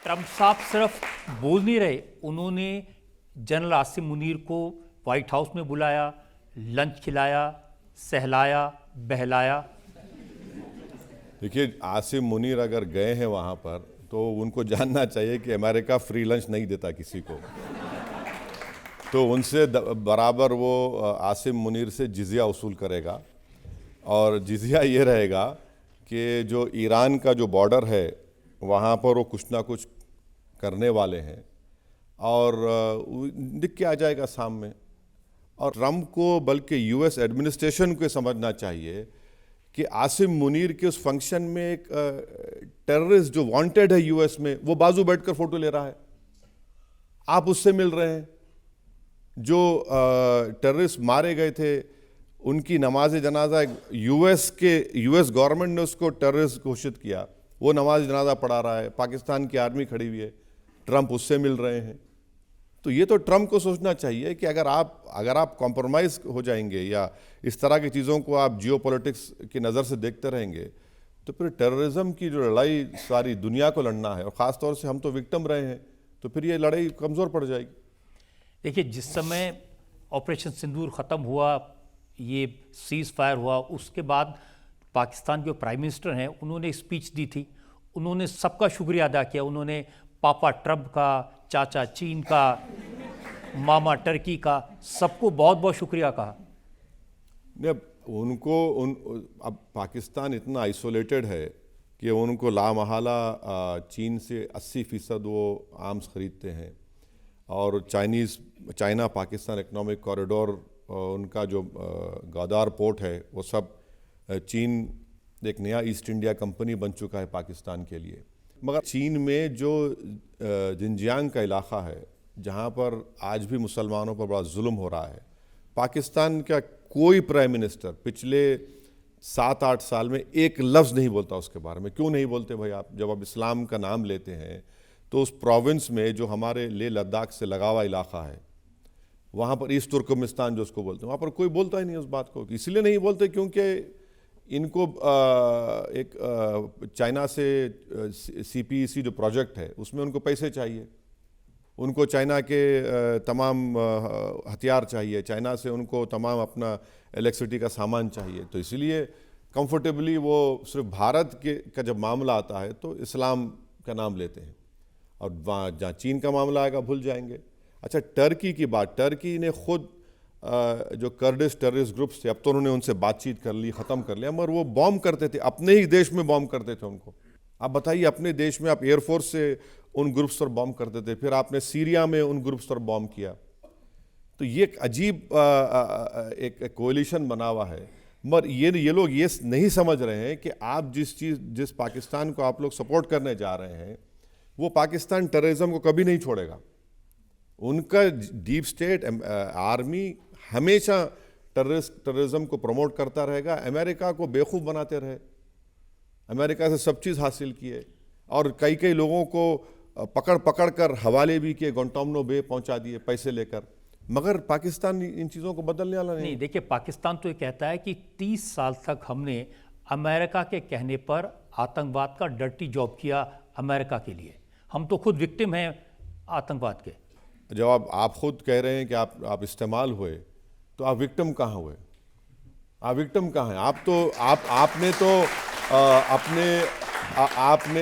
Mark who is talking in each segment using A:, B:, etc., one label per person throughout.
A: Trump साहब सिर्फ बोल नहीं रहे, उन्होंने जनरल आसिम मुनीर को व्हाइट हाउस में बुलाया, लंच खिलाया, सहलाया, बहलाया।
B: देखिए, आसिम मुनीर अगर गए हैं वहाँ पर तो उनको जानना चाहिए कि अमेरिका फ्री लंच नहीं देता किसी को। तो उनसे बराबर वो आसिम मुनीर से जिजिया वसूल करेगा, और जिजिया ये रहेगा कि जो ईरान का जो बॉर्डर है वहाँ पर वो कुछ ना कुछ करने वाले हैं, और दिख के आ जाएगा सामने। और ट्रंप को बल्कि यूएस एडमिनिस्ट्रेशन को समझना चाहिए कि आसिम मुनीर के उस फंक्शन में एक टेररिस्ट जो वांटेड है यूएस में, वो बाजू बैठकर फोटो ले रहा है, आप उससे मिल रहे हैं। जो टेररिस्ट मारे गए थे उनकी नमाज जनाजा यूएस गवर्नमेंट ने उसको टेररिस्ट घोषित किया, वो नमाज जनाजा पढ़ा रहा है, पाकिस्तान की आर्मी खड़ी हुई है, ट्रंप उससे मिल रहे हैं। तो ये तो ट्रंप को सोचना चाहिए कि अगर आप कॉम्प्रोमाइज़ हो जाएंगे या इस तरह की चीज़ों को आप जियोपॉलिटिक्स की नज़र से देखते रहेंगे, तो फिर टेररिज्म की जो लड़ाई सारी दुनिया को लड़ना है, और ख़ास तौर से हम तो विक्टिम रहे हैं, तो फिर ये लड़ाई कमज़ोर पड़ जाएगी।
A: देखिए, जिस समय ऑपरेशन सिंदूर ख़त्म हुआ, ये सीज़ फायर हुआ, उसके बाद पाकिस्तान के प्राइम मिनिस्टर हैं, उन्होंने स्पीच दी थी, उन्होंने सबका शुक्रिया अदा किया। उन्होंने पापा ट्रंप का, चाचा चीन का, मामा टर्की का, सबको बहुत बहुत शुक्रिया कहा।
B: अब पाकिस्तान इतना आइसोलेटेड है कि उनको लामहला चीन से 80% वो आर्म्स ख़रीदते हैं, और चाइना पाकिस्तान इकोनॉमिक कॉरिडोर, उनका जो गवादार पोर्ट है, वो सब चीन एक नया ईस्ट इंडिया कंपनी बन चुका है पाकिस्तान के लिए। मगर चीन में जो जिनजियांग का इलाका है, जहाँ पर आज भी मुसलमानों पर बड़ा जुल्म हो रहा है, पाकिस्तान का कोई प्राइम मिनिस्टर पिछले 7-8 साल में एक लफ्ज़ नहीं बोलता उसके बारे में। क्यों नहीं बोलते भाई? आप जब आप इस्लाम का नाम लेते हैं तो उस प्रोविंस में जो हमारे लेह लद्दाख से लगा हुआ इलाका है, वहाँ पर ईस्ट तुर्कमेस्तान जो उसको बोलते हैं, वहाँ पर कोई बोलता ही नहीं उस बात को। इसलिए नहीं बोलते क्योंकि इनको चाइना से CPEC जो प्रोजेक्ट है उसमें उनको पैसे चाहिए, उनको चाइना के तमाम हथियार चाहिए, चाइना से उनको तमाम अपना इलेक्ट्रिसिटी का सामान चाहिए। तो इसलिए कंफर्टेबली वो सिर्फ भारत का जब मामला आता है तो इस्लाम का नाम लेते हैं, और वहाँ जहाँ चीन का मामला आएगा भूल जाएंगे। अच्छा, टर्की की बात, टर्की ने खुद जो कर्डिश टेररिस्ट ग्रुप्स थे, अब तो उन्होंने उनसे बातचीत कर ली, ख़त्म कर लिया, मगर वो बॉम्ब करते थे, अपने ही देश में बॉम्ब करते थे उनको। आप बताइए, अपने देश में आप एयरफोर्स से उन ग्रुप्स पर बॉम्ब करते थे, फिर आपने सीरिया में उन ग्रुप्स पर बॉम्ब किया। तो ये एक अजीब एक कोलिशन बना हुआ है। मगर ये लोग ये नहीं समझ रहे हैं कि आप जिस पाकिस्तान को आप लोग सपोर्ट करने जा रहे हैं, वो पाकिस्तान टेररिज्म को कभी नहीं छोड़ेगा। उनका डीप स्टेट आर्मी हमेशा टेररिज्म को प्रमोट करता रहेगा, अमेरिका को बेवकूफ़ बनाते रहे, अमेरिका से सब चीज़ हासिल किए, और कई लोगों को पकड़ कर हवाले भी किए, गुआंटानामो बे पहुंचा दिए पैसे लेकर। मगर पाकिस्तान इन चीज़ों को बदलने वाला नहीं।
A: देखिए, पाकिस्तान तो ये कहता है कि 30 साल तक हमने अमेरिका के कहने पर आतंकवाद का डर्टी जॉब किया अमेरिका के लिए, हम तो खुद विक्टिम हैं आतंकवाद के।
B: जब आप खुद कह रहे हैं कि आप इस्तेमाल हुए, तो आप विक्टिम कहाँ हुए? आप विक्टिम कहाँ हैं? आपने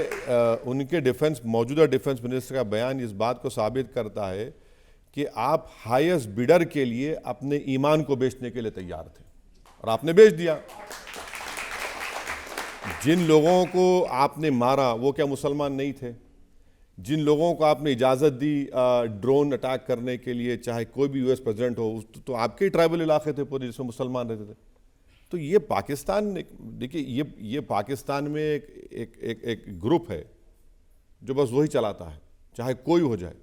B: उनके मौजूदा डिफेंस मिनिस्टर का बयान इस बात को साबित करता है कि आप हाईएस्ट बिडर के लिए अपने ईमान को बेचने के लिए तैयार थे, और आपने बेच दिया। जिन लोगों को आपने मारा वो क्या मुसलमान नहीं थे? जिन लोगों को आपने इजाज़त दी ड्रोन अटैक करने के लिए, चाहे कोई भी यूएस प्रेसिडेंट हो, तो आपके ट्राइबल इलाके थे पूरे जिसमें मुसलमान रहते थे। तो ये पाकिस्तान, देखिए, ये पाकिस्तान में एक ग्रुप है जो बस वही चलाता है, चाहे कोई हो जाए,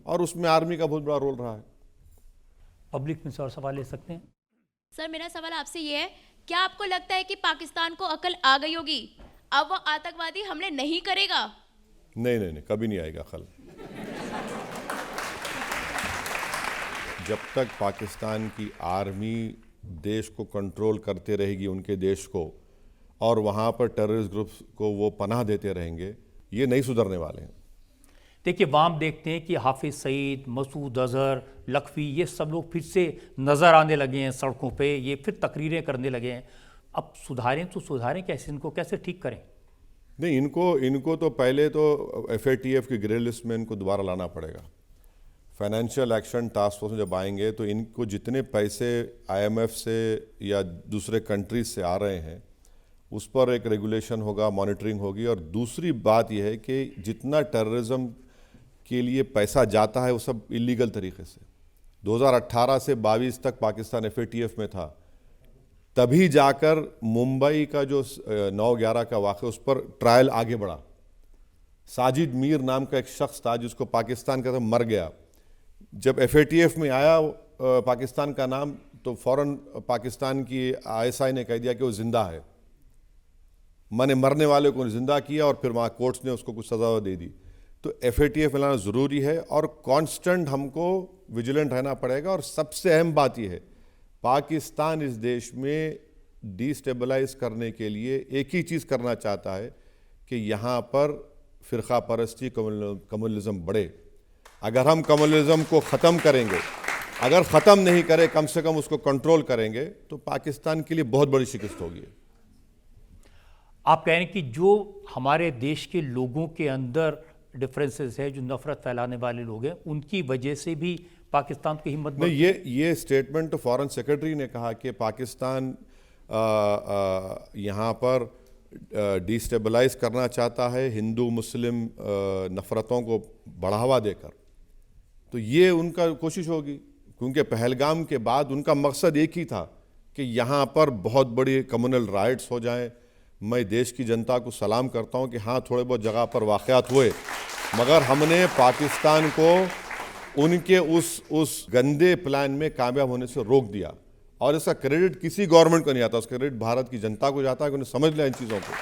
B: और उसमें आर्मी का बहुत बड़ा रोल रहा है।
A: पब्लिक में से और सवाल ले सकते हैं?
C: सर, मेरा सवाल आपसे ये है, क्या आपको लगता है कि पाकिस्तान को अकल आ गई होगी, अब वो आतंकवादी हमले नहीं करेगा?
B: नहीं, कभी नहीं आएगा खल। जब तक पाकिस्तान की आर्मी देश को कंट्रोल करते रहेगी, उनके देश को, और वहाँ पर टेररिस्ट ग्रुप्स को वो पनाह देते रहेंगे, ये नहीं सुधरने वाले हैं।
A: देखिए वहाँ हम देखते हैं कि हाफिज सईद, मसूद अजहर, लखवी, ये सब लोग फिर से नज़र आने लगे हैं सड़कों पे, ये फिर तकरीरें करने लगे हैं। अब सुधारें तो सुधारें कैसे, इनको कैसे ठीक करें?
B: नहीं, इनको तो पहले तो FATF की ग्रे लिस्ट में इनको दोबारा लाना पड़ेगा। फाइनेंशियल एक्शन टास्क फोर्स में जब आएंगे तो इनको जितने पैसे IMF से या दूसरे कंट्रीज से आ रहे हैं उस पर एक रेगुलेशन होगा, मॉनिटरिंग होगी। और दूसरी बात यह है कि जितना टेररिज्म के लिए पैसा जाता है वो सब इलीगल तरीके से, 2018 से 22 तक पाकिस्तान FATF में था, तभी जाकर मुंबई का जो 9/11 का वाक़या उस पर ट्रायल आगे बढ़ा। साजिद मीर नाम का एक शख्स था जिसको पाकिस्तान का मर गया, जब FATF में आया पाकिस्तान का नाम तो फौरन पाकिस्तान की ISI ने कह दिया कि वो जिंदा है। मैंने मरने वाले को जिंदा किया और फिर वहाँ कोर्ट्स ने उसको कुछ सज़ा दे दी। तो FATF लाना ज़रूरी है और कांस्टेंट हमको विजिलेंट रहना पड़ेगा। और सबसे अहम बात यह है, पाकिस्तान इस देश में डिस्टेबलाइज करने के लिए एक ही चीज़ करना चाहता है कि यहाँ पर फ़िरका परस्ती, कम्युनलिज्म बढ़े। अगर हम कम्युनलिज्म को ख़त्म करेंगे, अगर ख़त्म नहीं करें, कम से कम उसको कंट्रोल करेंगे, तो पाकिस्तान के लिए बहुत बड़ी शिकस्त होगी।
A: आप कह रहे हैं कि जो हमारे देश के लोगों के अंदर डिफरेंसेस है, जो नफरत फैलाने वाले लोग हैं, उनकी वजह से भी पाकिस्तान की हिम्मत
B: नहीं, ये स्टेटमेंट तो फॉरेन सेक्रेटरी ने कहा कि पाकिस्तान यहाँ पर डिस्टेबलाइज करना चाहता है हिंदू मुस्लिम नफ़रतों को बढ़ावा देकर। तो ये उनका कोशिश होगी, क्योंकि पहलगाम के बाद उनका मकसद एक ही था कि यहाँ पर बहुत बड़ी कम्युनल राइट्स हो जाएं। मैं देश की जनता को सलाम करता हूँ कि हाँ, थोड़े बहुत जगह पर वाक़यात हुए, मगर हमने पाकिस्तान को उनके उस गंदे प्लान में कामयाब होने से रोक दिया। और इसका क्रेडिट किसी गवर्नमेंट को नहीं आता, उसका क्रेडिट भारत की जनता को जाता है कि उन्हें समझ लिया इन चीज़ों को।